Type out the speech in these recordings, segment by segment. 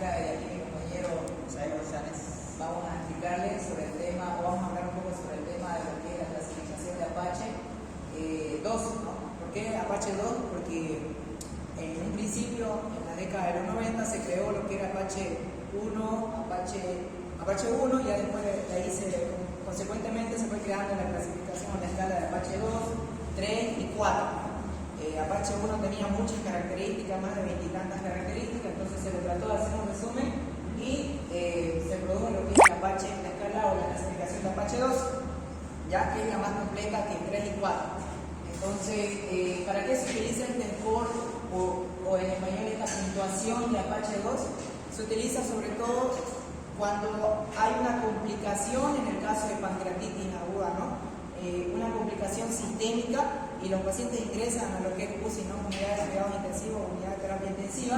acá y aquí mi compañero vamos a explicarles sobre el tema, o vamos a hablar un poco sobre el tema de lo que es la clasificación de Apache 2, ¿no? ¿Por qué Apache 2? Porque en un principio, en la década de los 90, se creó lo que era Apache 1, Apache 1, y ya después de ahí consecuentemente se fue creando la clasificación en la escala de Apache 2, 3 y 4. Apache 1 tenía muchas características, más de 20 y tantas características, entonces se le trató de hacer un resumen y se produjo lo que es la escala o la clasificación de Apache 2, ya que es la más completa que 3 y 4. Entonces, ¿para qué se utiliza el TENCOR o en español esta puntuación de Apache 2? Se utiliza sobre todo cuando hay una complicación, en el caso de pancreatitis aguda, ¿no? Una complicación sistémica y los pacientes ingresan a lo que es UCI, ¿no? Unidad de cuidados intensivos, unidad de terapia intensiva.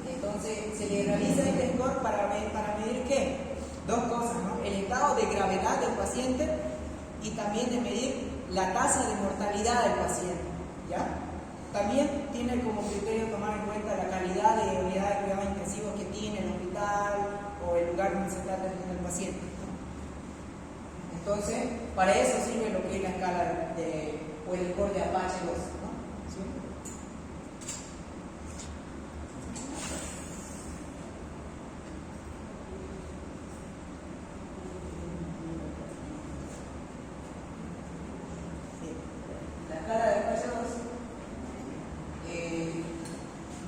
Entonces se le realiza el TENCOR para medir ¿qué? Dos cosas, ¿no? El estado de gravedad del paciente y también de medir la tasa de mortalidad del paciente, ¿ya? También tiene como criterio tomar en cuenta la calidad de unidad de cuidados intensivos que tiene el hospital o el lugar donde se está atendiendo el paciente, ¿no? Entonces, para eso sirve lo que es la escala o el score de Apache 2, ¿no? ¿Sí? La escala de Apache 2,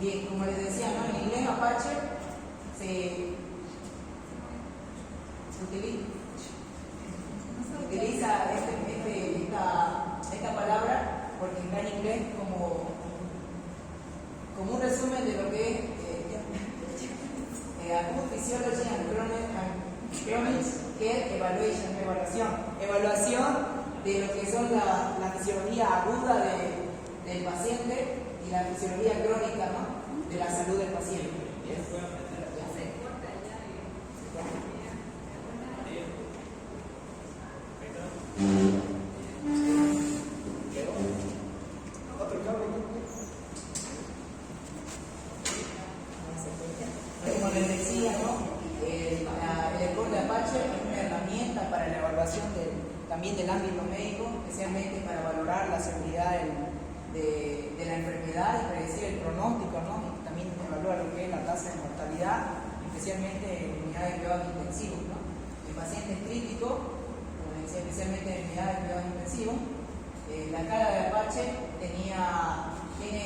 bien, como les decía, ¿no? En inglés Apache se utiliza esta palabra porque está en inglés como un resumen de lo que es Acute Physiology and Chronic Care evaluación de lo que son la fisiología aguda del paciente y la fisiología crónica, ¿no? De la salud del paciente. Como les decía, ¿no? El score de Apache es una herramienta para la evaluación también del ámbito médico, especialmente para valorar la seguridad de la enfermedad y predecir el pronóstico, ¿no? Y también evalúa lo que es la tasa de mortalidad, especialmente en unidades de cuidados intensivos, ¿no? En pacientes críticos, como les decía, especialmente en unidades de cuidados intensivos, la escala de Apache tiene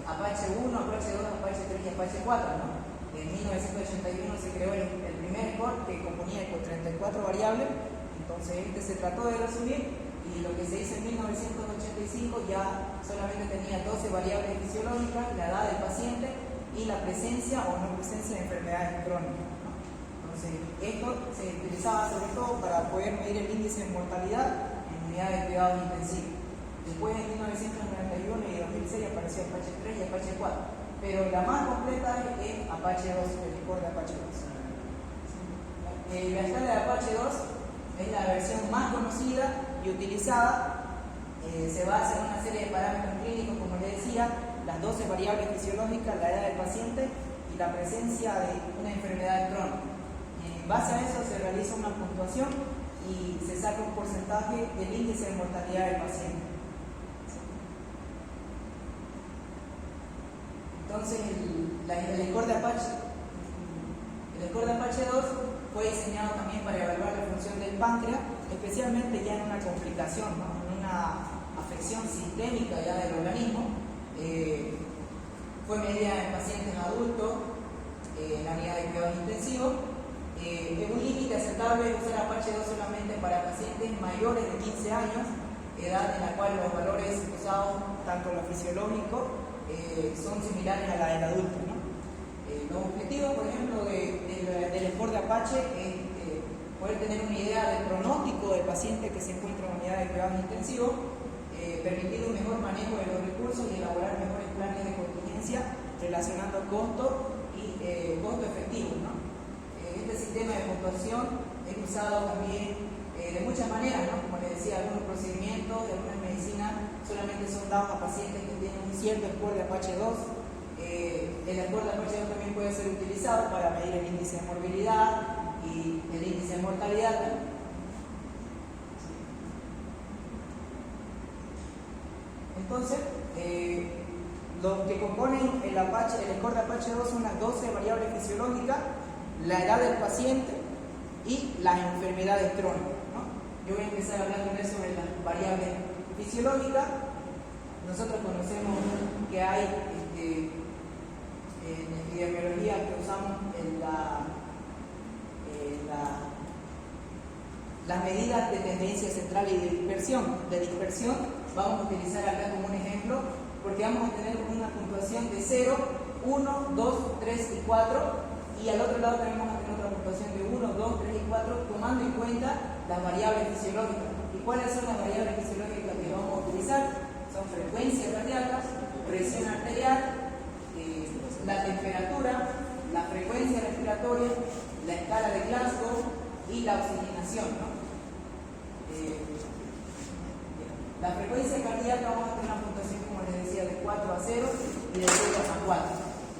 Apache 1, Apache 2, Apache 3 y Apache 4, ¿no? En 1981 se creó el primer score que componía con 34 variables, entonces se trató de resumir y lo que se hizo en 1985 ya solamente tenía 12 variables fisiológicas, la edad del paciente y la presencia o no presencia de enfermedades crónicas, ¿no? Entonces esto se utilizaba sobre todo para poder medir el índice de mortalidad en unidades de cuidados intensivos. Después en 1991 y 2006 apareció Apache 3 y Apache 4. Pero la más completa es Apache 2, el score de Apache 2. La escala de Apache 2 es la versión más conocida y utilizada. Se basa en una serie de parámetros clínicos, como les decía, las 12 variables fisiológicas, la edad del paciente y la presencia de una enfermedad crónica. En base a eso se realiza una puntuación y se saca un porcentaje del índice de mortalidad del paciente. Entonces, el score de Apache 2 fue diseñado también para evaluar la función del páncreas, especialmente ya en una complicación, ¿no? En una afección sistémica ya del organismo. Fue medida en pacientes adultos, en la unidad de cuidados intensivos. Un límite aceptable es usar Apache 2 solamente para pacientes mayores de 15 años, edad en la cual los valores usados, tanto lo fisiológico, son similares a la del adulto, ¿no? Los objetivos, por ejemplo, del score de Apache es poder tener una idea del pronóstico del paciente que se encuentra en unidad de cuidados intensivos, permitir un mejor manejo de los recursos y elaborar mejores planes de contingencia relacionando costo y costo efectivo, ¿no? Este sistema de puntuación es usado también de muchas maneras, ¿no? Como les decía, algunos procedimientos de algunas medicinas solamente son dados a pacientes que tienen un cierto score de Apache 2. El score de Apache 2 también puede ser utilizado para medir el índice de morbilidad y el índice de mortalidad. Entonces, lo que componen el score de Apache 2 son las 12 variables fisiológicas, la edad del paciente y las enfermedades crónicas, ¿no? Yo voy a empezar hablando sobre las variables fisiológicas. Nosotros conocemos que hay en epidemiología que usamos las medidas de tendencia central y de dispersión. De dispersión vamos a utilizar acá como un ejemplo, porque vamos a tener una puntuación de 0, 1, 2, 3 y 4, y al otro lado también vamos a tener otra puntuación de 1, 2, 3 y 4, tomando en cuenta las variables fisiológicas. ¿Y cuáles son las variables fisiológicas que vamos a utilizar? Son frecuencia cardíaca, presión arterial, la temperatura, la frecuencia respiratoria, la escala de Glasgow y la oxigenación, ¿no? La frecuencia cardíaca vamos a tener una puntuación, como les decía, de 4 a 0 y de 0 a 4,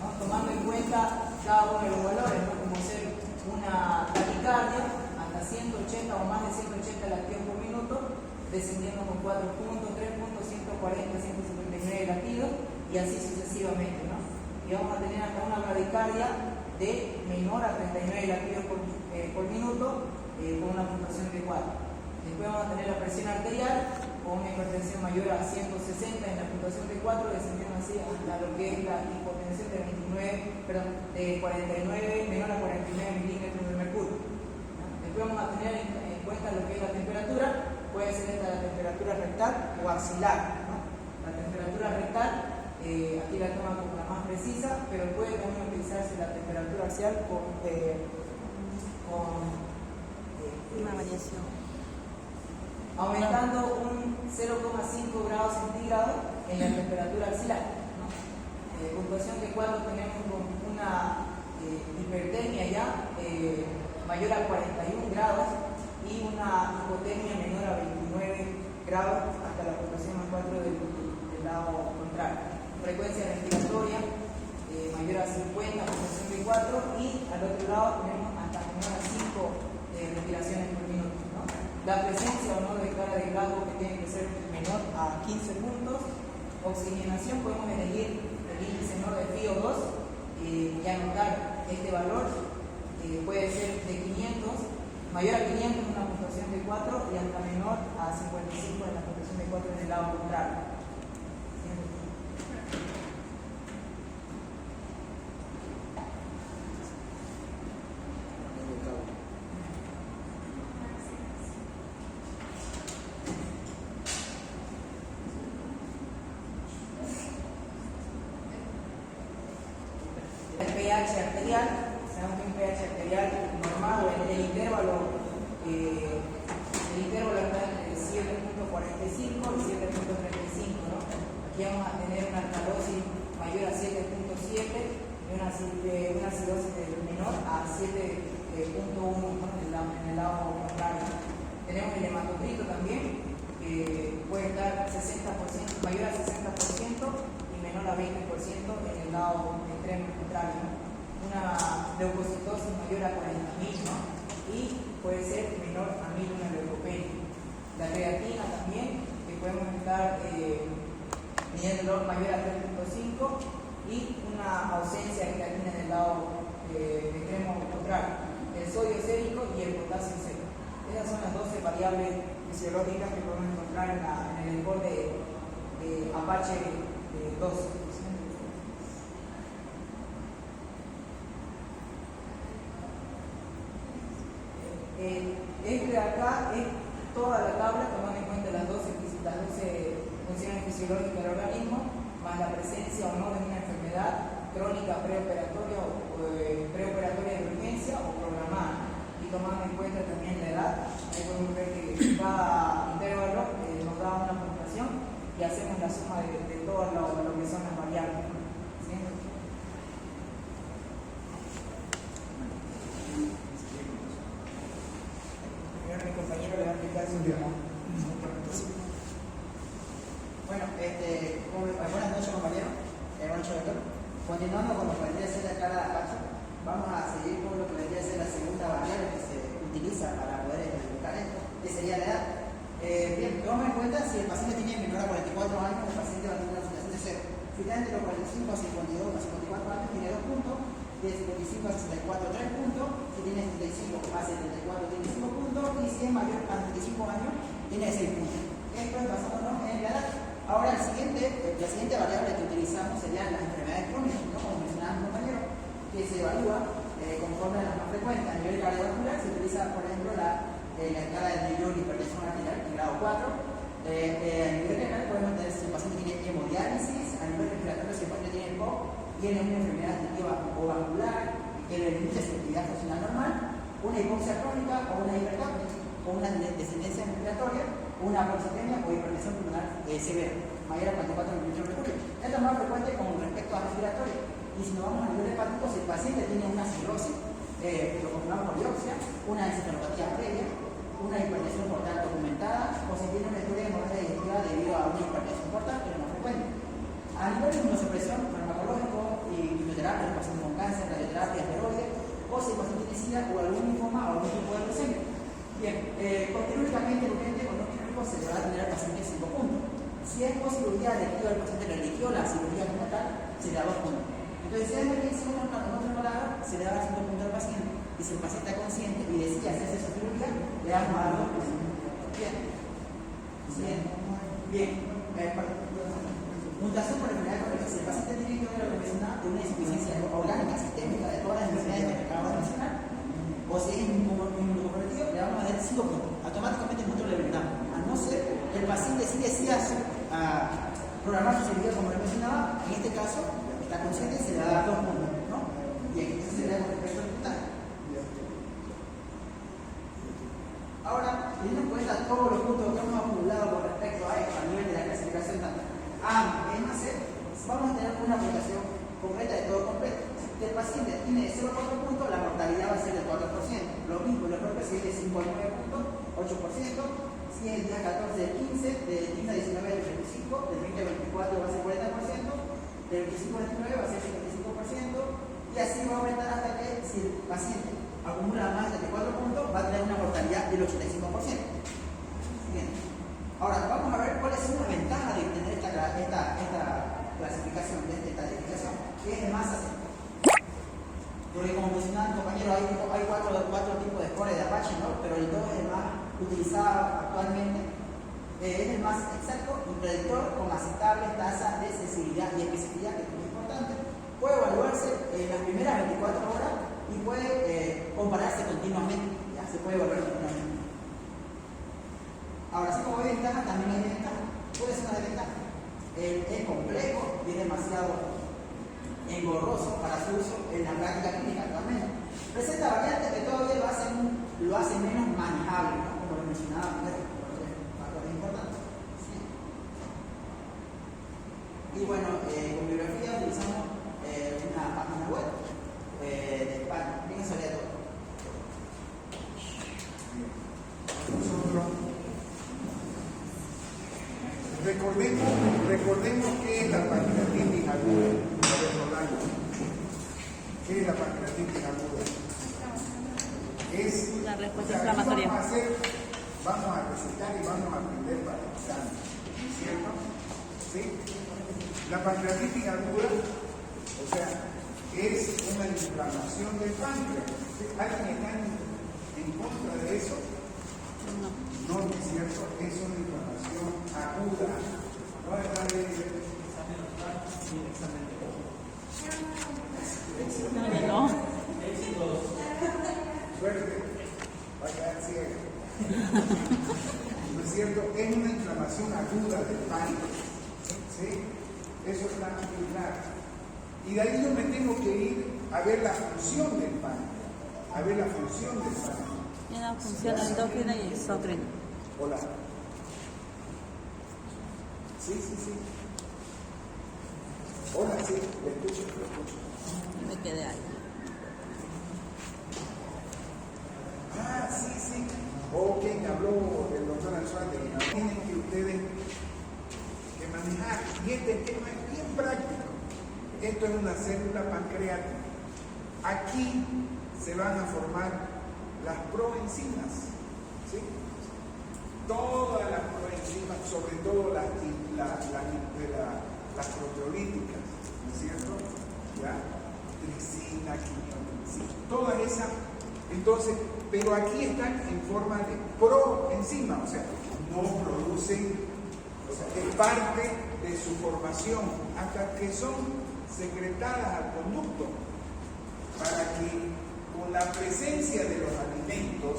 ¿no? Tomando en cuenta cada uno de los valores, ¿no? Como ser una taquicardia hasta 180 o más de 180 latidos por minuto, descendiendo con 4 puntos, 3 puntos, 140, 159 latidos y así sucesivamente, ¿no? Y vamos a tener hasta una bradicardia de menor a 39 latidos por minuto con una puntuación de 4. Después vamos a tener la presión arterial con una hipertensión mayor a 160 en la puntuación de 4, descendiendo así hasta lo que es la hipotensión de 49, menor a 49 milímetros de mercurio. Después vamos a tener en cuenta lo que es la temperatura, puede ser esta la temperatura rectal o axilar, ¿no? La temperatura rectal, aquí la tomo como la más precisa, pero puede también utilizarse la temperatura axial con una variación. Aumentando un 0,5 grados centígrados en la temperatura axilar, ¿no? Puntuación de 4 tenemos con una hipertermia ya mayor a 41 grados y una hipotermia menor a 29 grados hasta la puntuación más 4 del lado contrario. Frecuencia respiratoria mayor a 50, puntuación de 4, y al otro lado tenemos hasta menor a 5 respiraciones por minuto, ¿no? La presencia o no de escala de Glasgow que tiene que ser menor a 15 puntos. Oxigenación, podemos elegir el índice menor de FiO2 y anotar este valor. Puede ser de 500, mayor a 500 en una puntuación de 4 y hasta menor a 55 en la puntuación de 4 en el lado contrario. pH arterial, sabemos que un pH arterial normal o en el intervalo está entre 7.45 y 7.35, ¿no? Aquí vamos a tener una alcalosis mayor a 7.7 y una acidosis menor a 7.1, ¿no? En el lado contrario. Tenemos el hematocrito también, que puede estar 60%, mayor a 60% y menor a 20% en el lado extremo contrario, ¿no? Una leucocitosis mayor a 40.000, ¿no? Y puede ser menor a 1000 una leucopenia. La creatina también, que podemos estar midiendo mayor a 3.5 y una ausencia de creatina en el lado extremo contrario. El sodio sérico y el potasio sérico. Esas son las 12 variables fisiológicas que podemos encontrar en el score de Apache 2. Este de acá es toda la tabla tomando en cuenta las 12 funciones fisiológicas del organismo, más la presencia o no de una enfermedad crónica preoperatoria de urgencia o programada, y tomando en cuenta también la edad. Ahí podemos ver que cada intervalo nos da una puntuación y hacemos la suma de todo lo que son las variables, ¿no? ¿Sí? Primero mi compañero le va a explicar su tema. Bueno, buenas noches, compañeros. Buenas noches, doctor. Continuando con los paneles a ser la escala de Apache. Vamos a seguir con lo que vendría a ser la segunda variable que se utiliza para poder identificar esto, que sería la edad. Bien, tomamos en cuenta si el paciente tiene menor a 44 años, el paciente va a tener una situación de 0. Si está entre los 45 a 52 a 54 años, tiene 2 puntos. De 55 a 64, 3 puntos. Si tiene 75 a 74, tiene 5 puntos. Y si es mayor a 35 años, tiene 6 puntos. Esto es basándonos en la edad. Ahora, la siguiente variable que utilizamos serían las enfermedades crónicas, ¿no? Como mencionaba mi compañero, que se evalúa conforme a las más frecuentes. A nivel cardiovascular se utiliza, por ejemplo, la escala de New York hipertensión arterial, grado 4. A nivel renal podemos tener si el paciente tiene hemodiálisis, a nivel respiratorio si el paciente tiene POC, tiene una enfermedad digestiva o vascular, tiene límites de actividad funcional normal, una hipoxia crónica o una hipercapnia, o una descendencia respiratoria, una paroxistemia o hipertensión pulmonar severa, mayor a 44 mililitros de mercurio. Esto es más frecuente con respecto a respiratorio. Y si nos vamos a nivel hepático, si el paciente tiene una cirrosis, lo confirmamos por biopsia, una encefalopatía previa, una hipertensión portal documentada, o si tiene una historia de hemorragia digestiva debido a una hipertensión portal, que es lo más frecuente. A nivel de inmunosupresión, farmacológico y quimioterapia, el paciente con cáncer, radioterapia, esteroides, o si el paciente tiene SIDA o algún linfoma o algún tipo de leucemia. Bien, quirúrgicamente urgente con un quirúrgico se le va a tener al paciente 5 puntos. Si es por cirugía electiva, el paciente le eligió la cirugía como tal, se le da 2 puntos. Entonces, si es emergencia en otra palabra, se le da 5 puntos al paciente. Y si el paciente está consciente y decide hacerse su cirugía, le damos a 2 puntos. Bien. Mutación por enfermedad crónica. Si el paciente tiene que ver lo que menciona de una insuficiencia orgánica sistémica de todas las enfermedades que acabo de mencionar, o si es inmunocomprometido, le vamos a dar 5 puntos. Automáticamente nosotros le brindamos. A no ser que el paciente sí decida programar su cirugía como le mencionaba, en este caso está consciente y se le da 2 puntos, ¿no? Bien, eso sería con respecto al total. Ahora, teniendo en cuenta todos los puntos que hemos acumulado con respecto a esto, a nivel de la clasificación tanto A, B, C, vamos a tener una aplicación concreta de todo completo. Si el paciente tiene 0,4 puntos, la mortalidad va a ser del 4%. Lo mismo, lo propio si es de 5 a 9 puntos, 8%. Si es del día 14 del 15, del 15 a 19 del 25, del 20 al 24 va a ser 40%, del 25 al 29 va a ser 55%, y así va a aumentar hasta que si el paciente acumula más de 4 puntos, va a tener una mortalidad del 85%. Bien. Ahora, vamos a ver cuáles son las ventajas de tener esta clasificación, de esta estadificación, que es el más aceptable. Porque como mencionaba el compañero, hay cuatro tipos de score de Apache, ¿no? Pero el 2 es el más utilizado actualmente. Es el más exacto y predictor con aceptables tasas de sensibilidad y especificidad, que es muy importante. Puede evaluarse en las primeras 24 horas y puede compararse continuamente. Ya se puede evaluar continuamente. Ahora, así como hay ventajas, también hay desventajas. ¿Cuáles son las desventajas? Es complejo y es demasiado engorroso para su uso en la práctica clínica actualmente. Presenta variantes que todavía lo hacen menos manejable, ¿no? Como lo mencionaba primero, factores importantes. ¿Sí? Y bueno, con bibliografía utilizamos una página web de España. Bien, eso sería todo. Recordemos que es la pancreatitis aguda. ¿Qué es la pancreatitis aguda? Es la respuesta inflamatoria. Vamos a recitar y vamos a aprender para el examen, ¿cierto? ¿Sí? La pancreatitis aguda, o sea, es una inflamación del páncreas. ¿Alguien está en contra de eso? No, no es cierto, es una inflamación aguda. No es la de... No. Suerte, va a quedar ciega. ¿No es cierto? Es una inflamación aguda del páncreas. ¿Sí? Eso está muy claro. Y de ahí yo me tengo que ir a ver la función del páncreas. A ver la función del páncreas. Tiene una función endócrina y exócrina. Hola. Sí. Hola, sí, lo escucho. Me quedé ahí. Ah, sí. Ok, habló el doctor Anzuate. Tienen que ustedes que manejar. Y este tema es bien práctico. Es esto es una célula pancreática. Aquí se van a formar las proenzimas, ¿sí? Todas las proenzimas, sobre todo las proteolíticas, ¿no es cierto? ¿Ya? Tricina, quimiotricina, todas esas. Entonces, pero aquí están en forma de proenzima, o sea, no producen, o sea, es parte de su formación hasta que son secretadas al conducto para que con la presencia de los alimentos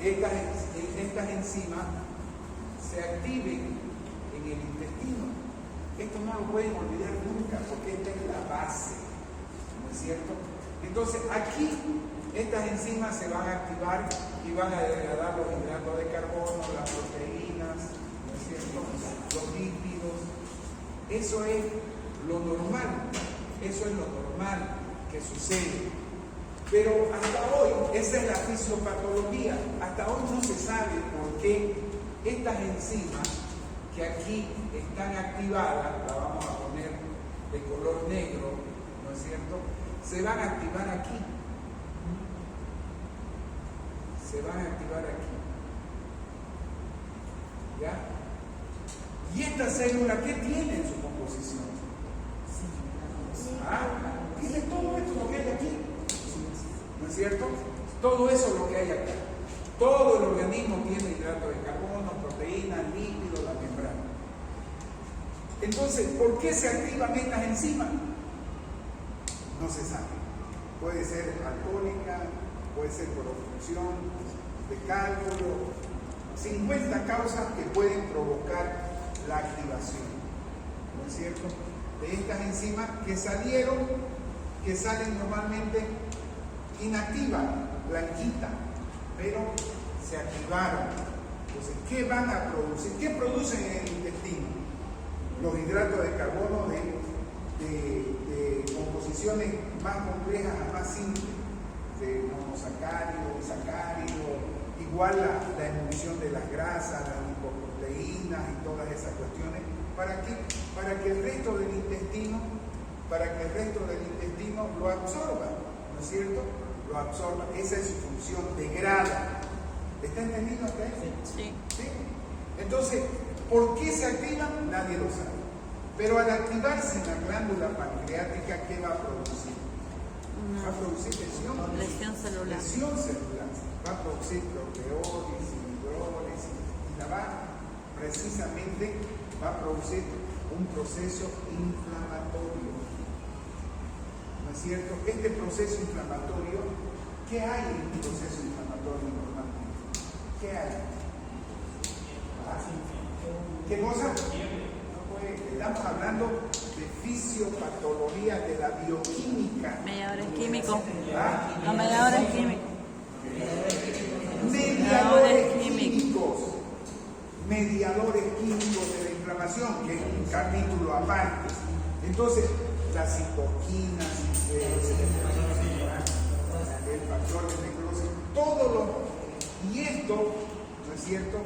estas enzimas se activen en el intestino. Esto no lo pueden olvidar nunca porque esta es la base, ¿no es cierto? Entonces aquí estas enzimas se van a activar y van a degradar los hidratos de carbono, las proteínas, ¿no es cierto? Los lípidos. Eso es lo normal, que sucede. Pero hasta hoy, esa es la fisiopatología, hasta hoy no se sabe por qué estas enzimas que aquí están activadas, la vamos a poner de color negro, ¿no es cierto?, se van a activar aquí. Se van a activar aquí. ¿Ya? ¿Y esta célula qué tiene en su composición? Tiene todo esto lo que hay aquí. ¿No es cierto? Todo eso es lo que hay acá. Todo el organismo tiene hidratos de carbono, proteínas, lípidos, la membrana. Entonces, ¿por qué se activan estas enzimas? No se sabe. Puede ser alcohólica, puede ser por obstrucción de cálculo, 50 causas que pueden provocar la activación, ¿no es cierto?, de estas enzimas que salen normalmente inactivas, blanquitas, pero se activaron. Entonces, ¿qué van a producir? ¿Qué producen en el intestino? Los hidratos de carbono de composiciones más complejas a más simples, de monosacáridos, sacáridos, igual la emulsión de las grasas, las lipoproteínas y todas esas cuestiones. ¿Para qué? Para que el resto del intestino lo absorba, ¿no es cierto? Lo absorba. Esa es su función, degrada. ¿Está entendido hasta ahí? Sí. ¿Sí? Entonces, ¿por qué se activan? Nadie lo sabe. Pero al activarse en la glándula pancreática, ¿qué va a producir? Va a producir Lesión celular. Va a producir proteólisis, hidrólisis, y precisamente va a producir un proceso inflamatorio. ¿No es cierto? Este proceso inflamatorio, ¿qué hay en un proceso inflamatorio normalmente? ¿Qué hay? ¿Qué cosa? Estamos hablando de fisiopatología de la bioquímica. Mediadores químicos. ¿Ah? Los mediadores químicos. Mediadores químicos de la inflamación, que es un capítulo aparte. Entonces, las citoquinas, el factor de necrosis, y esto, ¿no es cierto?,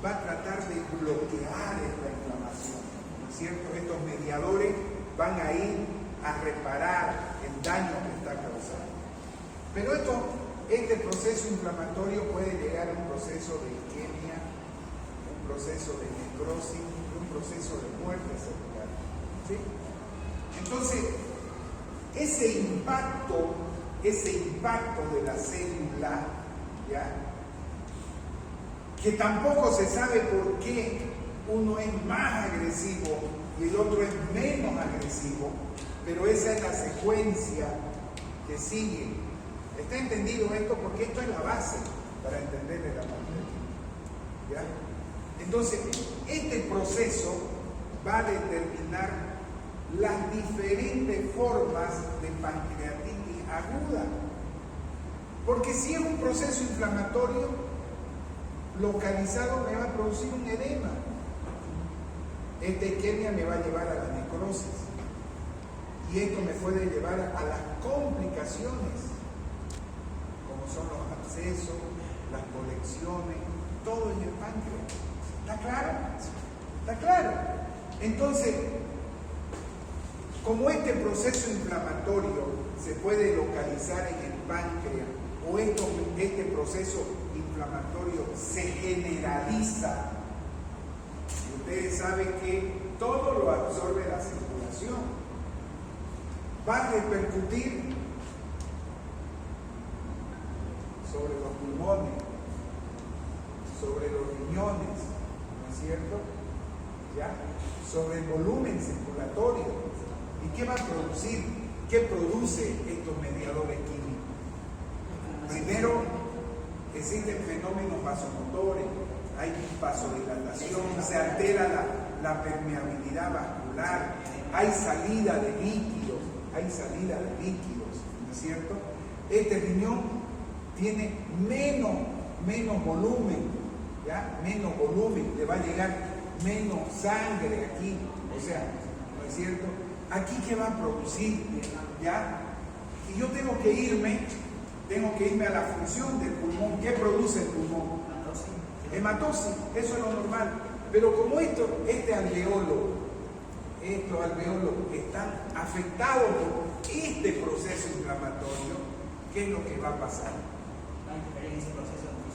va a tratar de bloquear esta inflamación, ¿no es cierto? Estos mediadores van a ir a reparar el daño que está causando. Pero este proceso inflamatorio puede llegar a un proceso de isquemia, un proceso de necrosis, un proceso de muerte celular, ¿sí? Entonces, ese impacto de la célula, ¿ya?, que tampoco se sabe por qué uno es más agresivo y el otro es menos agresivo, pero esa es la secuencia que sigue. ¿Está entendido esto? Porque esto es la base para entenderle la pancreatitis, ¿ya? Entonces, este proceso va a determinar las diferentes formas de pancreatitis aguda. Porque si es un proceso inflamatorio localizado, me va a producir un edema. Esta isquemia me va a llevar a la necrosis. Y esto me puede llevar a las complicaciones, como son los abscesos, las colecciones, todo en el páncreas. ¿Está claro? ¿Está claro? Entonces, Como este proceso inflamatorio se puede localizar en el páncreas o este proceso inflamatorio se generaliza, y ustedes saben que todo lo absorbe la circulación, va a repercutir sobre los pulmones, sobre los riñones, ¿no es cierto? ¿Ya? Sobre el volumen circulatorio. ¿Y qué va a producir? ¿Qué produce estos mediadores químicos? Primero, existen fenómenos vasomotores, hay vasodilatación, se altera la permeabilidad vascular, hay salida de líquidos, ¿no es cierto? Este riñón tiene menos volumen, ¿ya? Menos volumen, le va a llegar menos sangre aquí, o sea, ¿no es cierto? Aquí ¿qué va a producir? ¿Ya? Y yo tengo que irme a la función del pulmón. ¿Qué produce el pulmón? Hematosis, eso es lo normal. Pero como estos alveolos están afectados por este proceso inflamatorio, ¿qué es lo que va a pasar?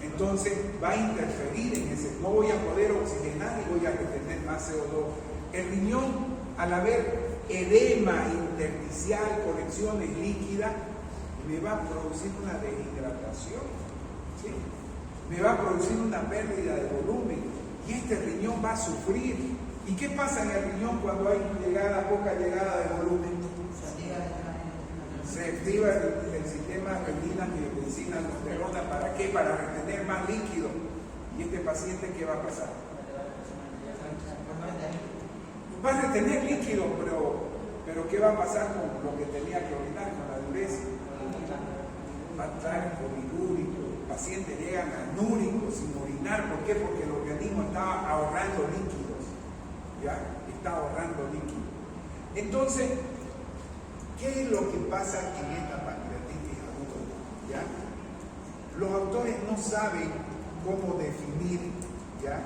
Entonces va a interferir en ese, no voy a poder oxigenar y voy a retener más CO2. El riñón, al haber edema intersticial, colecciones líquidas, me va a producir una deshidratación, ¿sí? Me va a producir una pérdida de volumen y este riñón va a sufrir. ¿Y qué pasa en el riñón cuando hay poca llegada de volumen? Se activa el sistema renina, angiotensina, aldosterona. ¿Para qué? Para retener más líquido. ¿Y este paciente qué va a pasar? Va a retener líquido, pero ¿qué va a pasar con lo que tenía que orinar, con la dureza? Va a estar polidúrico. Pacientes llegan anúricos sin orinar. ¿Por qué? Porque el organismo está ahorrando líquidos. ¿Ya? Está ahorrando líquidos. Entonces, ¿qué es lo que pasa en esta pancreatitis aguda? ¿Ya? Los autores no saben cómo definir, ¿ya?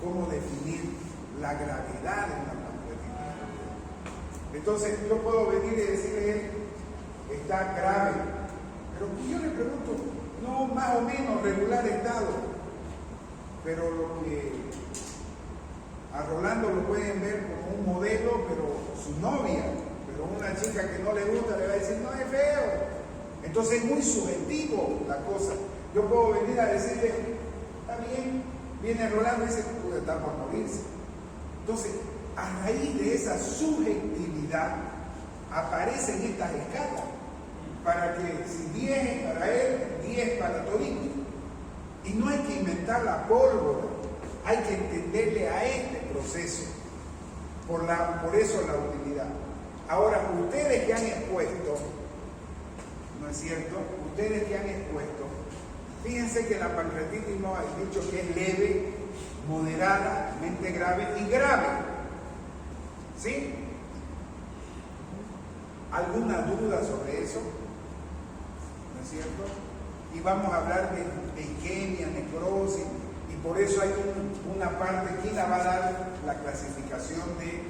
Cómo definir la gravedad de una pancreatitis aguda. Entonces, yo puedo venir y decirle, está grave. Pero yo le pregunto, no, más o menos regular estado. Pero lo que a Rolando lo pueden ver como un modelo, pero su novia, pero una chica que no le gusta le va a decir, no, es feo. Entonces es muy subjetivo la cosa. Yo puedo venir a decirle, está bien, viene Rolando y dice, puede estar por morirse. Entonces, a raíz de esa subjetividad aparecen estas escalas. Para que si 10 es para él, 10 para todito. Y no hay que inventar la pólvora, hay que entenderle a este proceso. Por eso la utilidad. Ahora, ustedes que han expuesto, ¿no es cierto? Ustedes que han expuesto, fíjense que la pancreatitis no hay dicho que es leve, moderadamente grave y grave. ¿Sí? ¿Alguna duda sobre eso? ¿No es cierto? Y vamos a hablar de isquemia, necrosis, y por eso hay una parte, ¿quién la va a dar? La clasificación de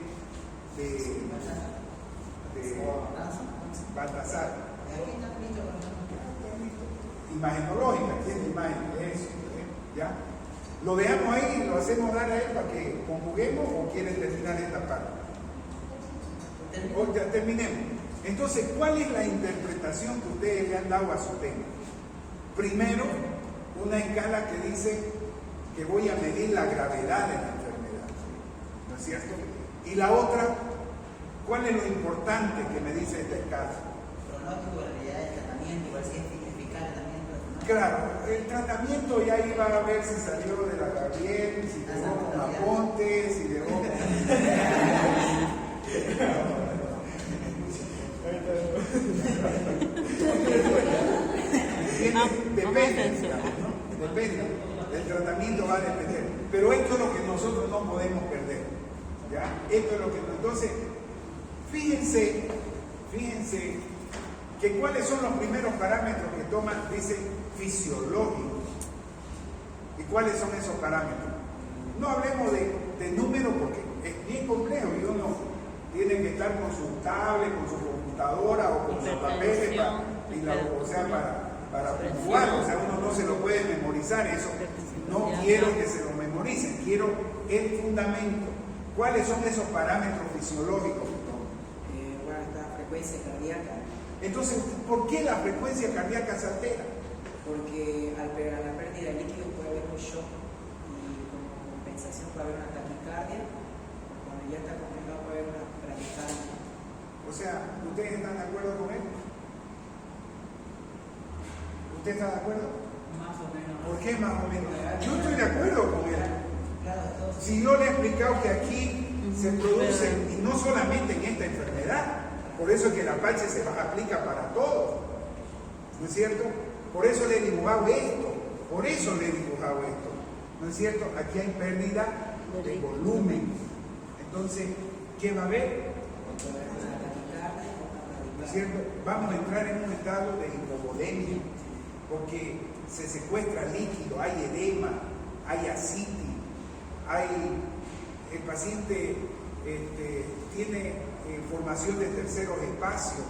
Baltasar. Imagenológica, ¿quién imagen? Eso, ¿ya? ¿Lo dejamos ahí y lo hacemos dar a él para que conjuguemos o quieren terminar esta parte? O ya terminemos. Entonces, ¿cuál es la interpretación que ustedes le han dado a su tema? Primero, una escala que dice que voy a medir la gravedad de la enfermedad, ¿no es cierto? Y la otra, ¿cuál es lo importante que me dice esta escala? Pronóstico, realidad del tratamiento, igual si es eficaz el tratamiento. Claro, el tratamiento ya iba a ver si salió de la Gabriel, si llegó con Aponte, si llegó Depende, ¿no? Depende. El tratamiento va a depender. Pero esto es lo que nosotros no podemos perder. ¿Ya? Esto es lo que. Entonces, fíjense que cuáles son los primeros parámetros que toman, dice fisiológicos. ¿Y cuáles son esos parámetros? No hablemos de números porque es bien complejo y uno tienen que estar con su tablet, con su computadora o con sus papeles para puntuar. O sea, uno no se lo puede memorizar eso. No quiero que se lo memoricen, quiero el fundamento. ¿Cuáles son esos parámetros fisiológicos? Bueno, está frecuencia cardíaca. Entonces, ¿por qué la frecuencia cardíaca se altera? Porque a la pérdida de líquido puede haber un shock y como compensación puede haber una taquicardia. Cuando ya está complicado puede haber una bradicardia. O sea, ¿ustedes están de acuerdo con él? ¿Usted está de acuerdo? Más o menos. ¿Por qué más o menos? Yo estoy de acuerdo con él. Claro, Si yo le he explicado que aquí se produce, y no solamente en esta enfermedad, por eso es que el Apache se aplica para todo, ¿no es cierto? Por eso le he dibujado esto, ¿no es cierto? Aquí hay pérdida de volumen. Entonces, ¿qué va a haber? ¿No es cierto? Vamos a entrar en un estado de hipovolemia, porque se secuestra líquido, hay edema, hay ascitis, el paciente tiene formación de terceros espacios,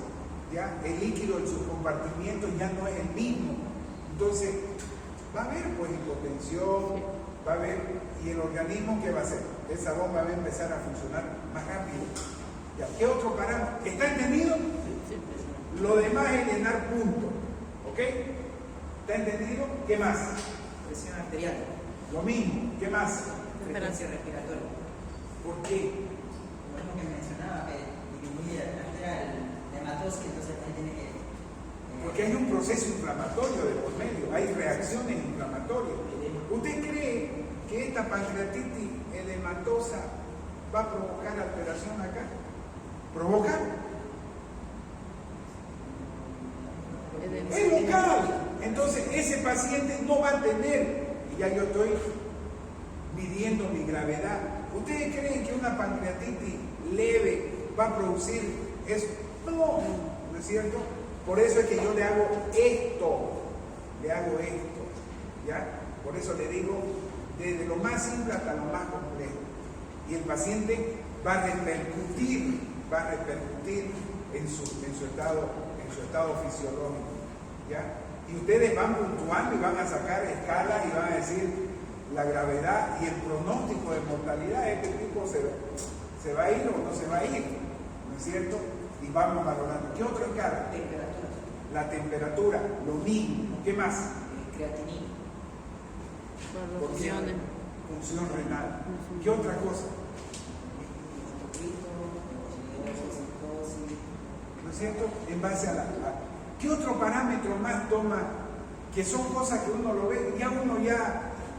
¿ya? El líquido en sus compartimientos ya no es el mismo. Entonces, va a haber pues hipotensión, va a haber, y el organismo, ¿qué va a hacer? Esa bomba va a empezar a funcionar más rápido. ¿Ya? ¿Qué otro parámetro? ¿Está entendido? Lo demás es llenar puntos, ¿ok? ¿Está entendido? ¿Qué más? presión arterial. Lo mismo, ¿qué más? Frecuencia respiratoria. ¿Por qué? Lo mismo que mencionaba, que disminuye la hematosis, entonces también tiene que... Porque hay un proceso inflamatorio de por medio, hay reacciones inflamatorias. ¿Usted cree que esta pancreatitis edematosa va a provocar alteración acá? ¿Provoca? Es local. Entonces ese paciente no va a tener, y ya yo estoy midiendo mi gravedad. ¿Ustedes creen que una pancreatitis leve va a producir eso? No, ¿no es cierto? Por eso es que yo le hago esto, ¿ya? Por eso le digo, desde lo más simple hasta lo más complejo. Y el paciente va a repercutir en su estado fisiológico, ¿ya? Y ustedes van puntuando y van a sacar escalas y van a decir la gravedad y el pronóstico de mortalidad. Este tipo se va a ir o no se va a ir, ¿no es cierto? Y vamos valorando. ¿Qué otra escala? Temperatura. La temperatura, lo mismo. ¿Qué más? Creatinina. ¿Por qué? Función renal. ¿Qué otra cosa? ¿No es cierto? En base a ¿qué otro parámetro más toma? Que son cosas que uno lo ve,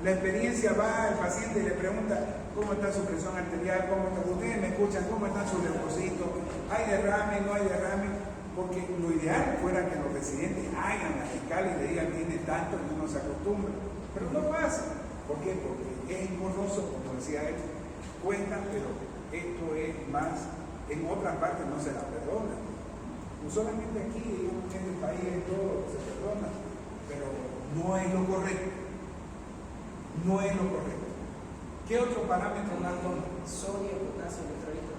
la experiencia va, el paciente le pregunta cómo está su presión arterial, cómo está, ustedes me escuchan, cómo están sus leucocitos, hay derrame, no hay derrame, porque lo ideal fuera que los residentes hagan las escalas y le digan tiene tanto y uno se acostumbra, pero no lo hacen. ¿Por qué? Porque es engorroso, como decía él, cuesta, pero esto es más, en otras partes no se la perdona. No solamente aquí, digamos que en el país es todo se perdona, pero no es lo correcto. No es lo correcto. ¿Qué otro parámetro más toma? Sodio, potasio, electrolito.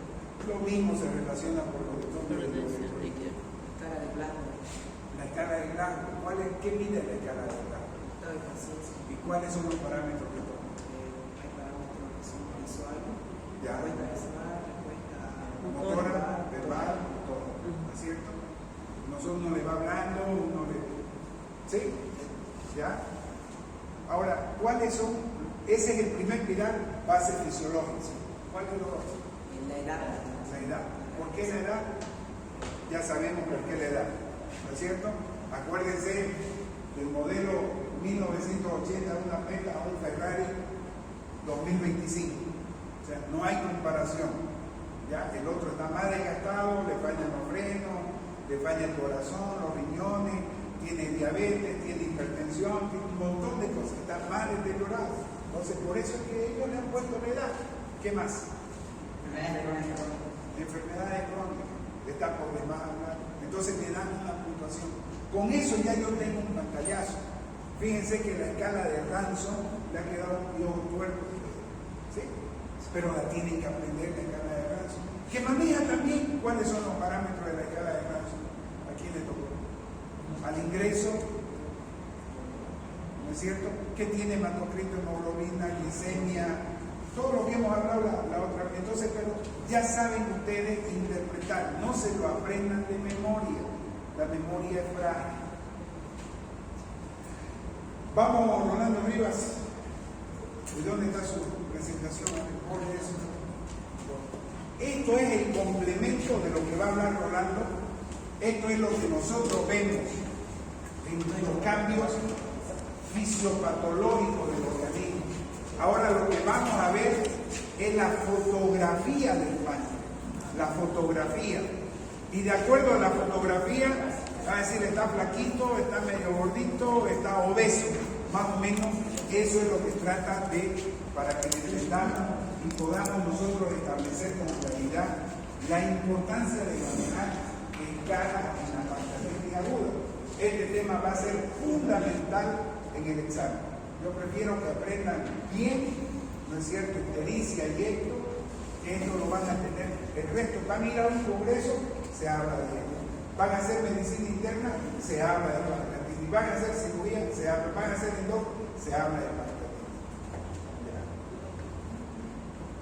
Lo mismo se relaciona con los electrones. Escala de Glasgow. La escala de Glasgow. ¿Qué mide la escala de Glasgow? Estado de conciencia. ¿Y cuáles son los parámetros que toma? Hay parámetros que son visual, Ya. respuesta visual, respuesta Motora, verbal, todo. ¿No es cierto? Nosotros uno le va hablando, uno le... ¿Sí? ¿Ya? Ahora, ¿cuáles son? Ese es el primer pilar, base fisiológica. ¿Cuál es lo otro? en la edad. La edad. ¿Por qué la edad? Ya sabemos por qué la edad. ¿No es cierto? Acuérdense del modelo 1980, una Meta a un Ferrari 2025. O sea, no hay comparación. ¿Ya? El otro está más desgastado, le fallan los frenos, le falla el corazón, los riñones, tiene diabetes, tiene hipertensión, tiene un montón de cosas, está más deteriorado. Entonces, por eso es que ellos le han puesto la edad. ¿Qué más? Enfermedades crónicas. Está por demás hablar. Entonces le dan una puntuación. Con eso ya yo tengo un pantallazo. Fíjense que la escala de Ransom le ha quedado un piojo tuerto. ¿Sí? Pero la tienen que aprender la escala de Ransom. que maneja también cuáles son los parámetros de la escala de Gauss. ¿A quién le tocó? Al ingreso, ¿no es cierto? ¿Qué tiene hematocrito, hemoglobina, glicemia? Todo lo que hemos hablado la otra vez. Entonces, pero ya saben ustedes interpretar, no se lo aprendan de memoria. La memoria es frágil. Vamos, Rolando Rivas. ¿De dónde está su presentación? Esto es el complemento de lo que va a hablar Rolando. Esto es lo que nosotros vemos en los cambios fisiopatológicos del organismo. Ahora lo que vamos a ver es la fotografía del páncreas. La fotografía. Y de acuerdo a la fotografía, va a decir está flaquito, está medio gordito, está obeso. Más o menos eso es lo que trata de, para que entendamos y podamos nosotros establecer con claridad la importancia de manejar escala en la pancreatitis aguda. Este tema va a ser fundamental en el examen. Yo prefiero que aprendan bien, ¿no es cierto?, ictericia y esto, que esto lo van a tener. El resto, van a ir a un congreso, se habla de esto. Van a hacer medicina interna, se habla de pancreatitis. Van a hacer cirugía, se habla. Van a hacer endo, se habla de pancreatitis.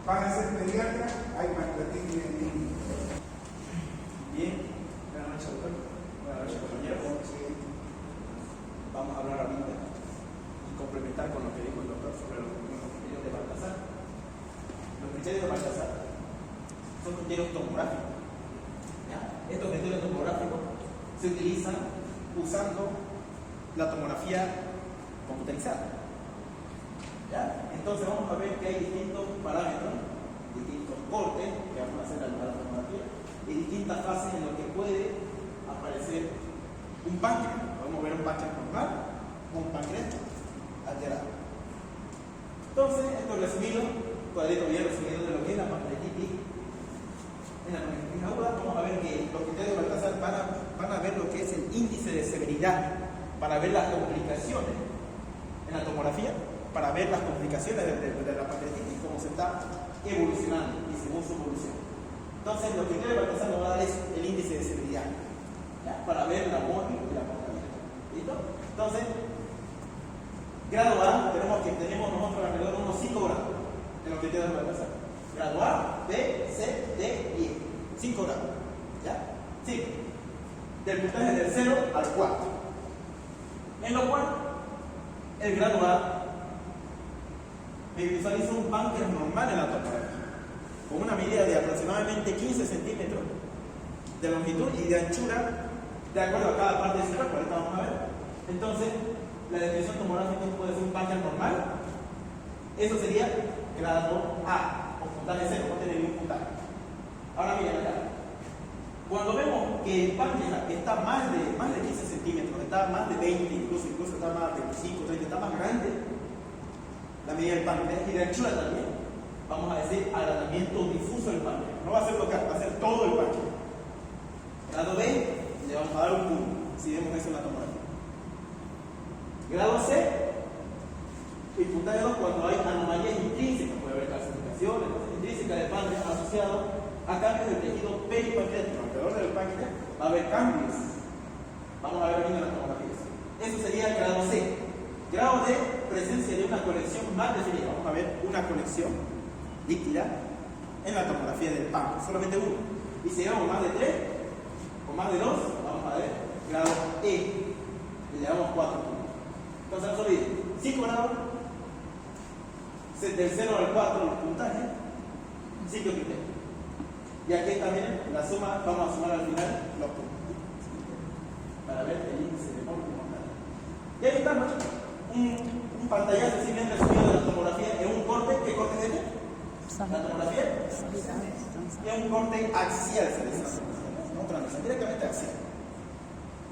Van a ser pediatra, hay pancreatitis en niños. Bien, buenas noches, doctor. Buenas noches, compañeros. Vamos a hablar ahorita y complementar con lo que dijo el doctor sobre los criterios de Baltasar. Los criterios de Baltasar son criterios tomográficos. ¿Ya? Estos criterios tomográficos se utilizan usando la tomografía computarizada. ¿Ya? Entonces vamos a ver que hay distintos parámetros, distintos cortes que vamos a hacer al la tomografía y distintas fases en las que puede aparecer un páncreas. Podemos ver un páncreas normal o un páncreas alterado. Entonces, esto resumido, cuadrito bien resumido de lo que es la pancreatitis. En la pancreatitis aguda vamos a ver que los criterios de Baltasar van a ver lo que es el índice de severidad, para ver las complicaciones en la tomografía, para ver las complicaciones de la pancreatitis, cómo se está evolucionando y según su evolución. Entonces, lo que criterios de Baltasar nos va a dar es el índice de severidad, ¿ya? Para ver la mortalidad y la mortalidad. ¿Listo? Entonces, grado A, tenemos nosotros alrededor de unos 5 grados en los criterios de Baltasar. Grado A, B, C, D y E. 5 grados. ¿Ya? 5. Del puntaje del 0 al 4. En lo cual, el grado A me visualiza un páncreas normal en la tomografía, con una medida de aproximadamente 15 centímetros de longitud y de anchura, de acuerdo a cada parte de ese cuerpo. Ahorita vamos a ver. Entonces, la definición tomográfica puede ser un páncreas normal. Eso sería grado A, o puntaje 0, no tiene ningún puntaje. Ahora miren acá. Cuando vemos que el páncreas está más de 15 centímetros, está más de 20, incluso está más de 25, 30, está más grande, la medida del páncreas y de anchura también, vamos a decir agrandamiento difuso del páncreas. No va a ser local, va a ser todo el páncreas. Grado B, le vamos a dar un punto, si vemos eso en la tomografía. Grado C, el puntaje 2 cuando hay anomalías intrínsecas, puede haber calcificaciones intrínsecas del páncreas asociado a cambios del tejido peripancreático. Alrededor del páncreas va a haber cambios. Vamos a ver aquí en las tomografías. Eso sería el grado C. Grado D, presencia de una conexión más definida. Vamos a ver una conexión líquida en la tomografía del páncreas, solamente uno. Y si llevamos más de 3 o más de 2, vamos a ver grado E. Y le damos 4 puntos. Entonces, no se olviden, 5 grados, del 0 al 4 los puntajes, 5 criterios. Y aquí también la suma, vamos a sumar al final los puntos para ver el índice de mortalidad. Y ahí estamos, un pantallazo así bien resumido de la tomografía en un corte. ¿Qué corte es este? La tomografía es un corte axial, se dice, no transversal, directamente axial.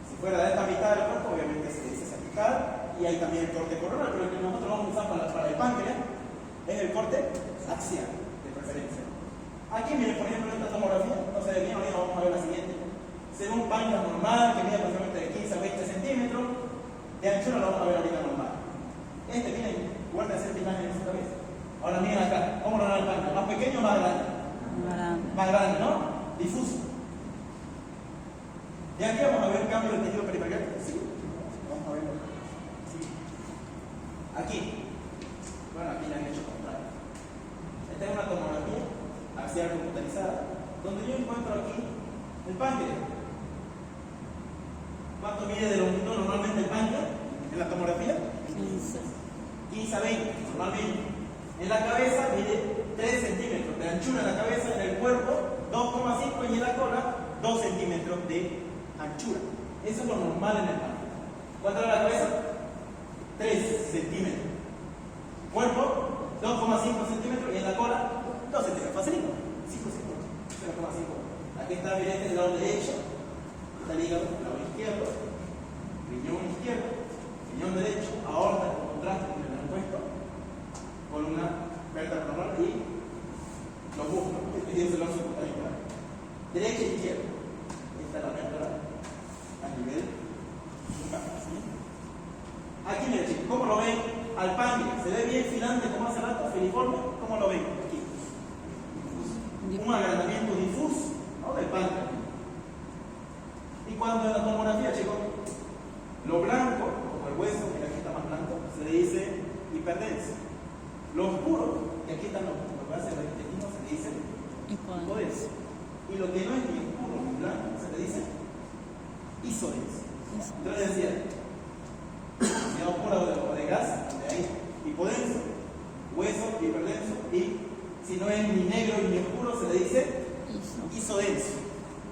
Si fuera de esta mitad del cuerpo, obviamente se dice cervical, y hay también el corte coronal, pero el que nosotros vamos a usar para el páncreas es el corte axial, de preferencia. Aquí miren, por ejemplo, en esta tomografía, no se ve bien, ahorita vamos a ver la siguiente. Se ve un páncreas normal que mide aproximadamente de 15 a 20 centímetros, de anchura lo vamos a ver ahorita normal. Este, miren, guarden esa imagen en su cabeza. Ahora miren acá, ¿cómo lo dan el páncreas? ¿Más pequeño o más grande? Más grande, ¿no? aquí. Bueno, aquí la han hecho contrario. Esta es una tomografía axial computarizada, donde yo encuentro aquí el páncreas. ¿Cuánto mide de longitud normalmente el páncreas en la tomografía? 15 a 20, normalmente. En la cabeza mide 3 centímetros de anchura en la cabeza, en el cuerpo 2,5 y en la cola 2 centímetros de anchura. Eso es lo normal en el páncreas. ¿Cuánto es la cabeza? 3 centímetros. Cuerpo 2,5 centímetros y en la cola 2 centímetros. Facilito. 5 centímetros. 0,5. Aquí está, miren, este es el lado derecho. Está el hígado, el lado izquierdo. Riñón izquierdo. Riñón derecho. Aorta con contraste con el repuesto. Columna vértebra normal y los músculos. Este es el lado subcutáneo. Derecha e izquierda. Esta es la vértebra a nivel bucal. Aquí, miren, chicos, ¿cómo lo ven? Al páncreas, ¿se ve bien filante como hace rato, filiforme? ¿Cómo lo ven? Aquí. Un agrandamiento difuso, ¿no?, del páncreas. Y cuando en la tomografía, chicos, lo blanco, como el hueso, mira aquí está más blanco, se le dice hiperdenso. Lo oscuro, que aquí están los gases de los intestinos, se le dice hipodenso. Y lo que no es ni oscuro ni blanco, se le dice isodenso. Entonces decía, si oscura o de gas, de ahí, hipodenso, hueso, hiperdenso, y si no es ni negro ni oscuro, se le dice isodenso.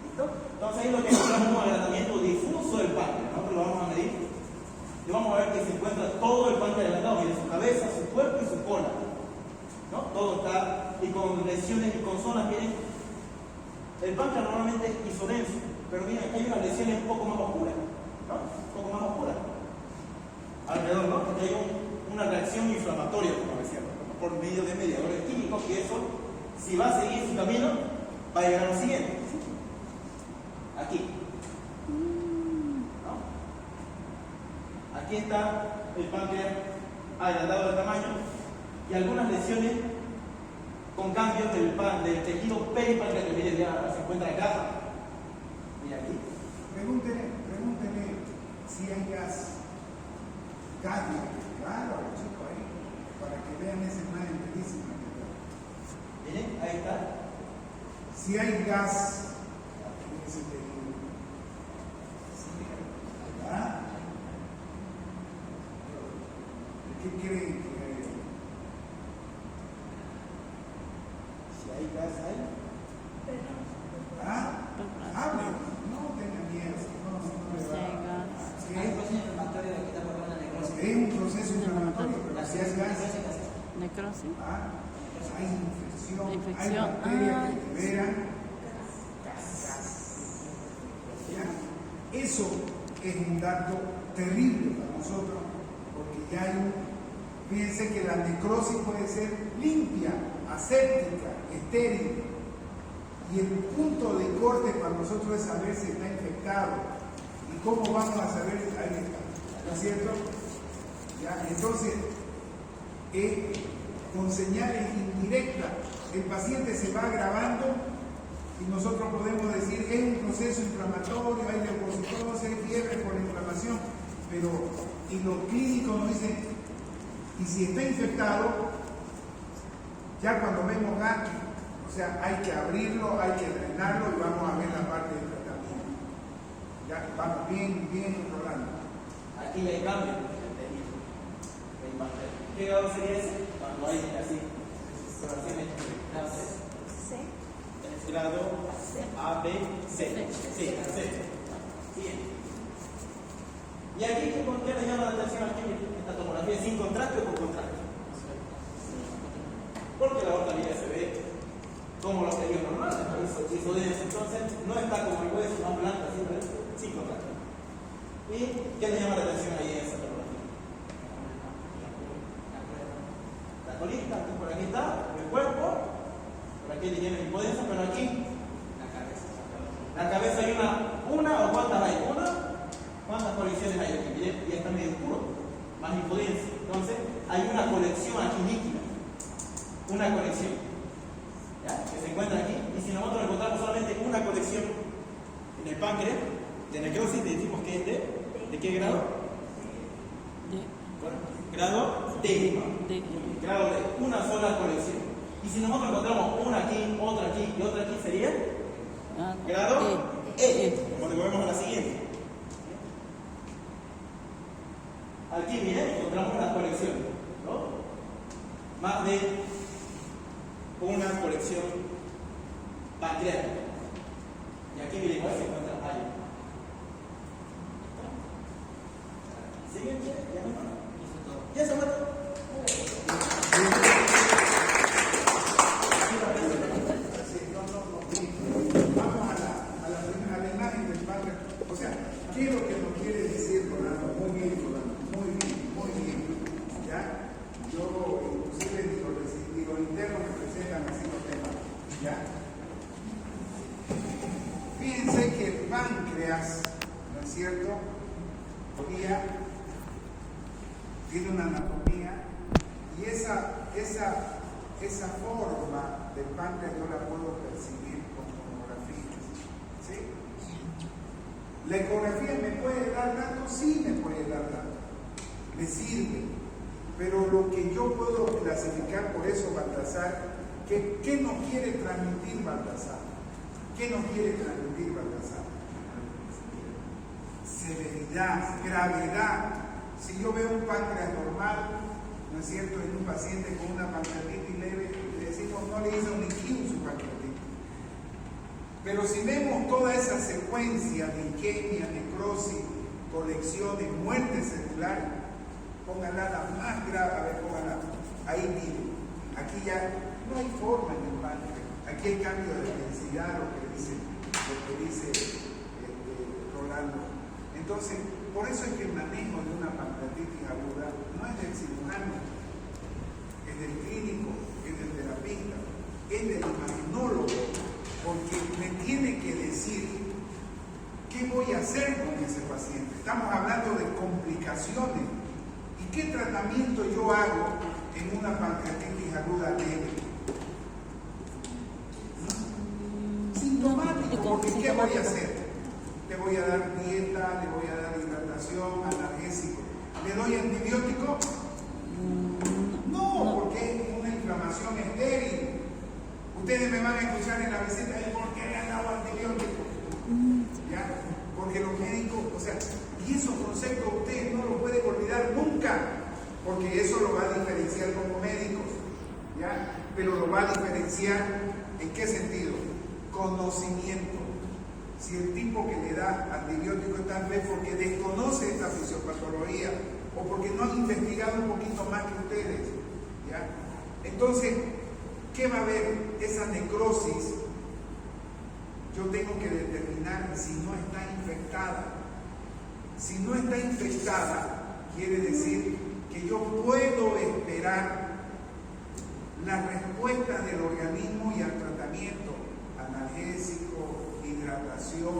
¿Listo? Entonces ahí lo que encontramos es un agrandamiento difuso del páncreas. Nosotros lo vamos a medir y vamos a ver que se encuentra todo el páncreas agrandado, miren, su cabeza, su cuerpo y su cola, ¿no? Todo está, y con lesiones y con zonas, miren, el páncreas normalmente es isodenso, pero miren, aquí hay unas lesiones un poco más oscuras, ¿no? Un poco más oscuras alrededor, ¿no? Porque hay una reacción inflamatoria, como decía, por medio de mediadores químicos, que eso, si va a seguir su camino, va a llegar a lo siguiente. Aquí. ¿No? Aquí está el páncreas agrandado de tamaño y algunas lesiones con cambios del tejido peripáncreas, que miren, ya se encuentra acá. Mira aquí. Pregúntele si hay gas. Claro, chico, ahí, para que vean esa imagen bellísima. Miren, ahí está. Si hay gas en ese tejido. ¿Verdad? ¿Qué creen que hay? Si hay gas ahí. ¿Ah? Hable, no tenga miedo, no le va. Hay un proceso inflamatorio que está por la necrosis. Es un proceso inflamatorio, pero si hay gas, Necrosis. hay infección, hay Infección. bacterias que liberan gas. ¿Ya? Eso es un dato terrible para nosotros, porque ya hay fíjense que la necrosis puede ser limpia, aséptica, estéril, y el punto de corte para nosotros es saber si está infectado. ¿Y cómo vamos a saber? Ahí está, ¿no es cierto? ¿Ya? Entonces, con señales indirectas, el paciente se va agravando y nosotros podemos decir es un proceso inflamatorio, hay leucocitosis, hay fiebre por inflamación, pero y los clínicos nos dicen, y si está infectado, ya cuando vemos gas, o sea, hay que abrirlo, hay que drenarlo y vamos a ver la parte del tratamiento. Ya vamos bien Rolando. Aquí ya hay cambio. ¿Qué grado sería ese? Cuando hay así, grado C. Es grado A, B, C. Sí, C. Bien. Y aquí, ¿qué le llama la atención aquí? Esta tomografía, ¿sin contraste o con contraste? Porque la aorta libre se ve como los tejidos normales, entonces no está como el hueso más blanco, sin contraste. ¿Y qué le llama la atención ahí en esa tomografía? La colita, por aquí está, el cuerpo, por aquí tiene la hipodensa, pero aquí la cabeza hay una o cuántas hay, ¿cuántas colecciones hay aquí? Miren, ya está medio oscuro, más hipodensa. Entonces hay una colección aquí líquida, una colección, ¿ya? Que se encuentra aquí, y si nosotros encontramos solamente una colección en el páncreas de necrosis, decimos que es de qué grado? Grado D. D. Grado D, una sola colección. Y si nosotros encontramos una aquí y otra aquí, ¿sería? Ah, Grado E. E. Como le movemos a la siguiente. Aquí, miren, encontramos una colección, ¿no? Más de una colección pancreática. Y aquí, miren, igual se encuentra ahí. Siguiente, ya se mató. Vamos a la imagen del padre. O sea, ¿qué es lo que nos quiere decir Rolando? Muy bien, Rolando. Muy bien. ¿Ya? Yo, inclusive, los internos me presentan así los temas. ¿Ya? Fíjense que el páncreas, ¿no es cierto? Tiene una anatomía y esa forma del páncreas yo la puedo percibir con tomografías. ¿Sí? ¿La ecografía me puede dar datos? Sí, me puede dar datos. Me sirve. Pero lo que yo puedo clasificar, por eso Baltasar, ¿qué nos quiere transmitir Baltasar? ¿Qué nos quiere transmitir Baltasar? Severidad, gravedad. Si yo veo un páncreas normal, ¿no es cierto?, en un paciente con una pancreatitis leve, le decimos no le hizo ni quimio su pancreatitis. Pero si vemos toda esa secuencia de isquemia, necrosis, colecciones, muerte celular, pónganla la más grave, a ver, pónganla, ahí miren, aquí ya no hay forma en el páncreas, aquí hay cambio de densidad, lo que dice Rolando. Entonces, por eso es que el manejo de una pancreatitis aguda no es del cirujano, es del clínico, es del terapista, es del imaginólogo, porque me tiene que decir qué voy a hacer con ese paciente. Estamos hablando de complicaciones. ¿Y qué tratamiento yo hago en una pancreatitis aguda leve? Sintomático, porque ¿qué voy a hacer? Le voy a dar dieta, le voy a dar hidratación, analgésico. ¿Le doy antibiótico? No, porque es una inflamación estéril. Ustedes me van a escuchar en la visita de por qué le han dado antibiótico. ¿Ya? Porque los médicos, o sea, y esos conceptos ustedes no los pueden olvidar nunca, porque eso lo va a diferenciar como médicos, ¿ya? Pero lo va a diferenciar ¿en qué sentido? Conocimiento. Si el tipo que le da antibiótico tal vez porque desconoce esta fisiopatología o porque no han investigado un poquito más que ustedes, ¿ya? Entonces, ¿qué va a haber? Esa necrosis, yo tengo que determinar si no está infectada. Si no está infectada, quiere decir que yo puedo esperar la respuesta del organismo y al tratamiento analgésico, hidratación,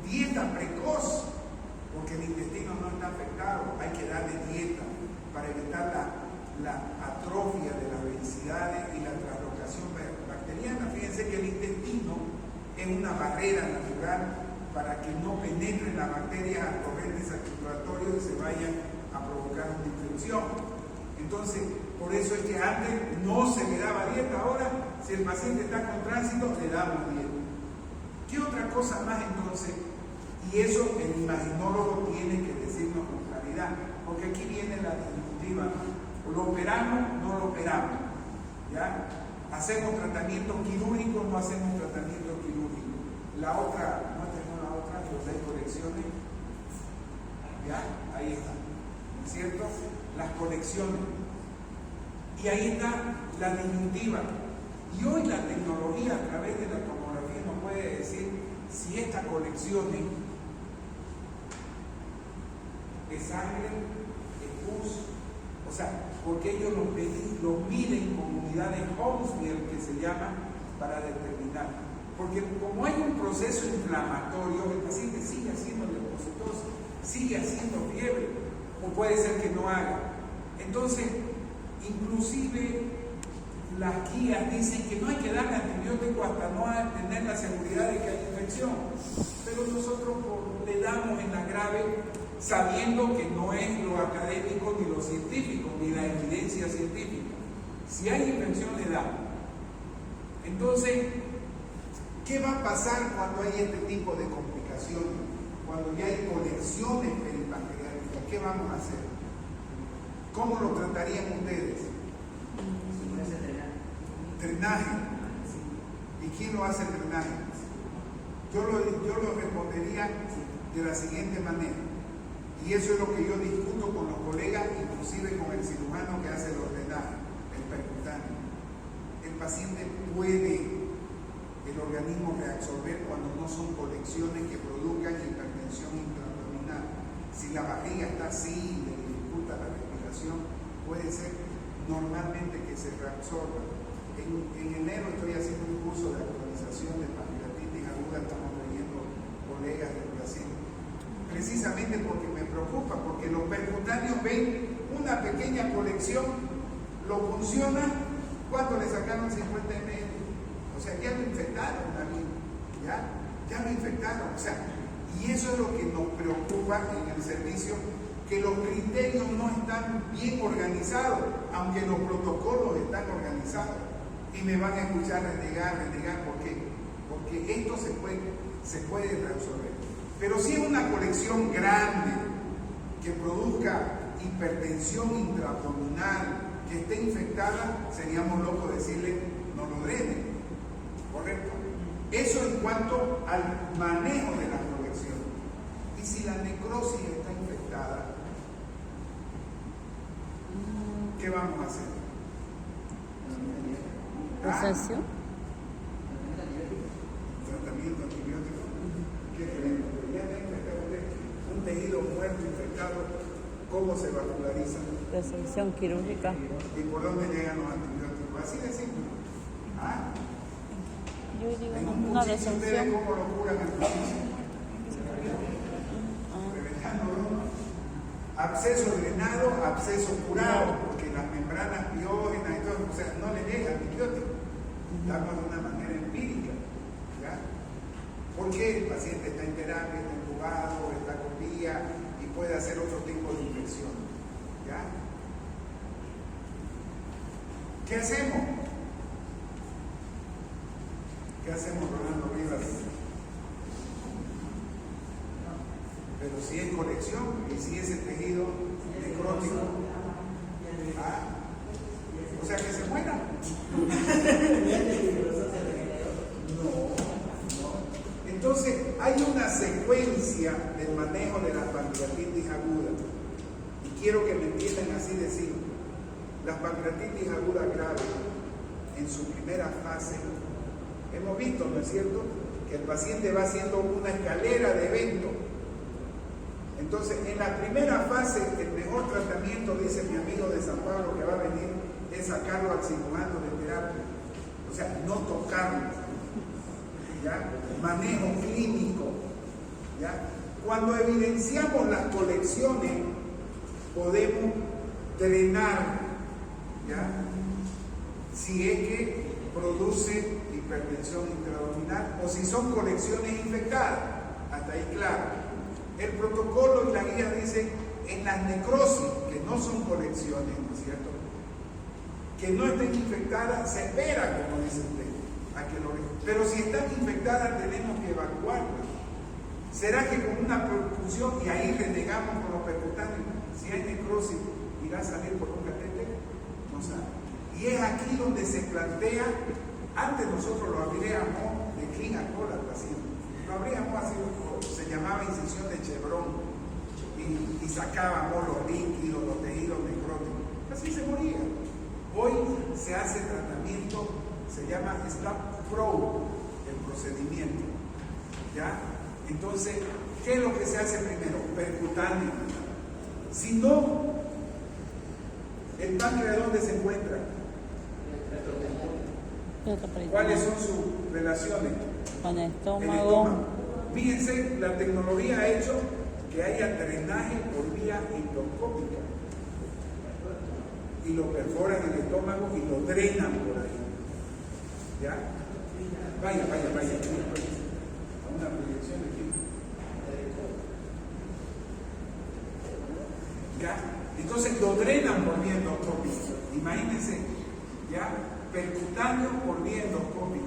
dieta precoz, porque el intestino no está afectado, hay que darle dieta para evitar la atrofia de las velocidades y la translocación bacteriana. Fíjense que el intestino es una barrera natural para que no penetren las bacterias a corrientes circulatorios y se vayan a provocar una infección. Entonces, por eso es que antes no se le daba dieta, ahora si el paciente está con tránsito, le damos dieta. ¿Qué otra cosa más entonces? Y eso el imaginólogo tiene que decirnos con claridad, porque aquí viene la disyuntiva, lo operamos, no lo operamos, ¿ya? Hacemos tratamiento quirúrgico, no hacemos tratamiento quirúrgico. La otra, no tenemos la otra, los de colecciones, ¿ya? Ahí está, ¿no es cierto? Las colecciones. Y ahí está la disyuntiva. Y hoy la tecnología a través de la tomografía nos puede decir si esta colección es sangre, es pus, o sea, porque ellos los miden con unidades Hounsfield que se llaman para determinar. Porque como hay un proceso inflamatorio, el paciente sigue haciendo leucocitosis, sigue haciendo fiebre, o puede ser que no haga. Entonces, inclusive las guías dicen que no hay que darle antibiótico hasta no tener la seguridad de que hay infección. Pero nosotros le damos en la grave sabiendo que no es lo académico ni lo científico, ni la evidencia científica. Si hay infección le da. Entonces, ¿qué va a pasar cuando hay este tipo de complicaciones? Cuando ya hay colecciones peripancreáticas, ¿qué vamos a hacer? ¿Cómo lo tratarían ustedes? Drenaje. ¿Y quién lo hace el drenaje? Yo lo respondería de la siguiente manera. Y eso es lo que yo discuto con los colegas, inclusive con el cirujano que hace los drenajes, el percutáneo. El paciente puede el organismo reabsorber cuando no son colecciones que produzcan hipertensión intraabdominal. Si la barriga está así y le dificulta la respiración, puede ser normalmente que se reabsorba. En enero estoy haciendo un curso de actualización de pancreatitis aguda, estamos trayendo colegas del paciente. Precisamente porque me preocupa, porque los percutáneos ven una pequeña colección, lo funciona, ¿cuánto le sacaron? 50 ml. O sea, ya lo infectaron también, ya lo infectaron. O sea, y eso es lo que nos preocupa en el servicio, que los criterios no están bien organizados, aunque los protocolos están organizados. Y me van a escuchar renegar, ¿por qué? Porque esto se puede reabsorber. Pero si es una colección grande que produzca hipertensión intraabdominal, que esté infectada, seríamos locos decirle no lo drenen, ¿correcto? Eso en cuanto al manejo de la colección. Y si la necrosis está infectada, ¿qué vamos a hacer? ¿Recepción? Tratamiento antibiótico. ¿Qué creen? Ya está infectado un tejido muerto infectado, ¿cómo se vasculariza? Recepción quirúrgica. ¿Y por dónde llegan los antibióticos? Así de simple. Yo digo En un una cuchillo ustedes recepción. cómo lo curan el cuchillo. Reventando, ¿no? Absceso drenado, absceso curado, porque las membranas biógenas y todo, o sea, no le llega antibiótico. Damos de una manera empírica, ¿ya? Porque el paciente está en terapia, está entubado, está con vía y puede hacer otro tipo de infección, ¿ya? ¿Qué hacemos? ¿Qué hacemos, Rolando Rivas? Pero si es colección y si es el tejido necrótico, o sea que se muera. No. Entonces hay una secuencia del manejo de la pancreatitis aguda y quiero que me entiendan así de simple. Las pancreatitis agudas graves en su primera fase hemos visto, ¿no es cierto?, que el paciente va haciendo una escalera de evento. Entonces, en la primera fase, el mejor tratamiento, dice mi amigo de San Pablo que va a venir, es sacarlo al cirujano de terapia. O sea, no tocarlo. ¿Ya? Manejo clínico. ¿Ya? Cuando evidenciamos las colecciones, podemos drenar. ¿Ya? Si es que produce hipertensión intraabdominal o si son colecciones infectadas. Hasta ahí claro. El protocolo y la guía dicen en las necrosis, que no son colecciones, ¿no es cierto?, que no estén infectadas, se espera, como dice usted, a que lo... Pero si están infectadas tenemos que evacuarlas. ¿Será que con una perfusión, y ahí renegamos con los percutáneos, si hay necrosis, irá a salir por un catéter? No sabe. Y es aquí donde se plantea, antes nosotros lo abríamos de clean a cola al paciente. Lo abríamos así, se llamaba incisión de Chevron, y sacábamos los líquidos, los tejidos necróticos. Así se moría. Hoy se hace tratamiento, se llama Stop Pro, el procedimiento. ¿Ya? Entonces, ¿qué es lo que se hace primero? Percutáneo. Si no, ¿el páncreas dónde se encuentra? ¿Cuáles son sus relaciones? Con el El estómago. estómago. Fíjense, la tecnología ha hecho que haya drenaje por vía endoscópica. Y lo perforan el estómago y lo drenan por ahí. ¿Ya? Vaya. A una proyección aquí. ¿Ya? Entonces lo drenan por vía endoscópica. Imagínense, ¿ya? Percutáneo por vía endoscópica.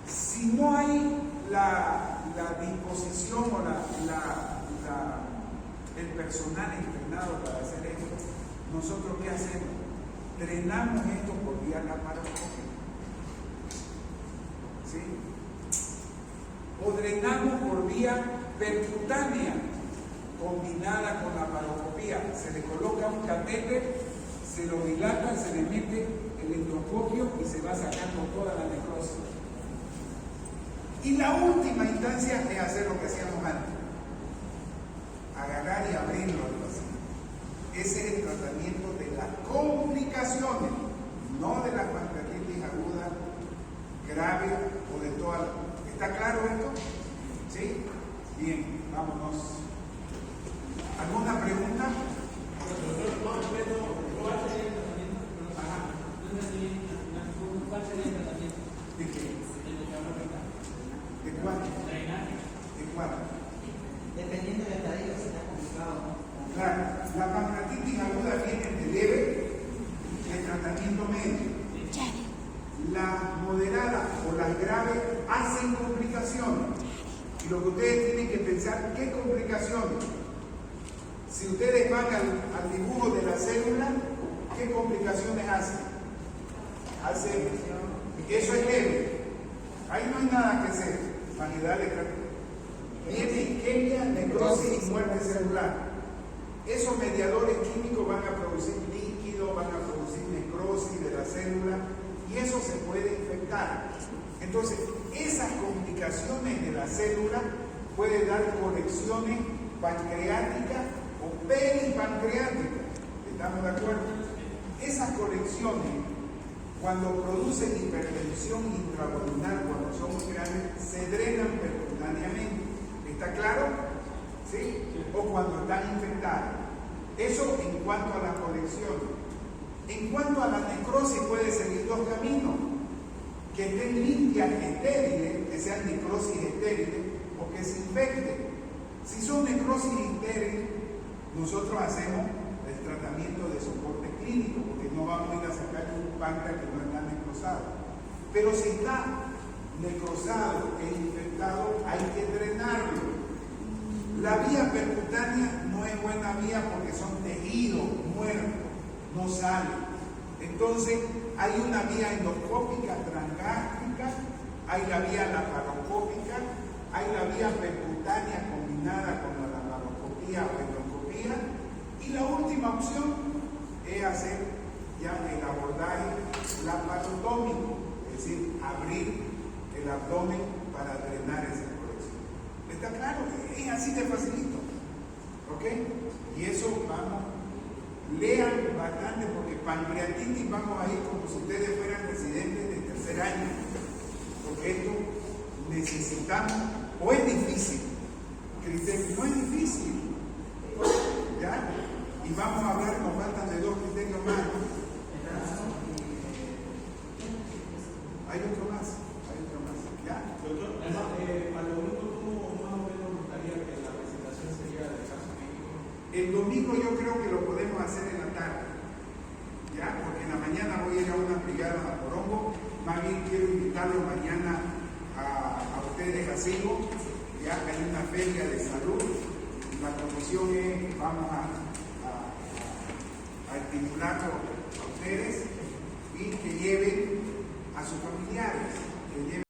Si no hay la disposición o el personal entrenado para hacer esto, ¿nosotros qué hacemos? Drenamos esto por vía laparoscópica. ¿Sí? O drenamos por vía percutánea combinada con la laparoscopía. Se le coloca un catéter, se lo dilata, se le mete el endoscopio y se va sacando toda la necrosis. Y la última instancia es hacer lo que hacíamos antes: agarrar y abrirlo al paciente. Ese es el tratamiento de las complicaciones, no de la pancreatitis aguda grave o de toda la... ¿Está claro esto? ¿Sí? Bien, vámonos. ¿Alguna pregunta? ¿Cuál sería el tratamiento? Ajá. ¿Cuál sería el tratamiento? ¿De qué? ¿De cuál? ¿De cuál? Dependiendo del estadio, si está complicado, ¿no? Claro, la pancreatitis aguda viene de leve, de tratamiento medio. Las moderadas o las graves hacen complicaciones. Y lo que ustedes tienen que pensar, ¿qué complicaciones? Si ustedes van al dibujo de la célula, ¿qué complicaciones hacen? Eso es leve. Ahí no hay nada que hacer. Vanidades. Viene isquemia, necrosis y muerte celular. Esos mediadores químicos van a producir líquido, van a producir necrosis de la célula y eso se puede infectar. Entonces, esas complicaciones de la célula pueden dar conexiones pancreáticas o peripancreáticas. ¿Estamos de acuerdo? Esas conexiones, cuando producen hipertensión intraabdominal, cuando son muy grandes, se drenan percutáneamente. ¿Está claro? ¿Sí? O cuando están infectadas. Eso en cuanto a la conexión. En cuanto a la necrosis, puede seguir dos caminos: que estén limpias, estériles, que sean necrosis estériles, o que se infecten. Si son necrosis estériles, nosotros hacemos el tratamiento de soporte clínico, porque no vamos a ir a sacar un páncreas que no está necrosado. Pero si está necrosado e infectado, hay que drenarlo. La vía percutánea no es buena vía porque son tejidos muertos, no salen. Entonces, hay una vía endoscópica transgástrica, hay la vía laparoscópica, hay la vía percutánea combinada con la laparoscopía o endoscopía, y la última opción es hacer ya el abordaje laparotómico, es decir, abrir el abdomen para drenar esa colección. ¿Está claro? Es así de facilito. ¿Ok? Y eso vamos, lean bastante, porque pancreatitis vamos a ir como si ustedes fueran residentes de tercer año. Porque esto necesitamos, o es difícil, criterios, no es difícil. ¿Ya? Y vamos a hablar, nos faltan de dos criterios más. Hay otro más. ¿Ya? Doctor, para el domingo, ¿cómo más o menos gustaría que la presentación sería del caso médico? El domingo yo creo que lo podemos hacer en la tarde, ¿ya? Porque en la mañana voy a ir a una brigada a Corongo. Más bien quiero invitarlos mañana a ustedes a Sigo, ya hay una feria de salud. La condición es, vamos a estimularlos a ustedes y que lleven a sus familiares, que lleven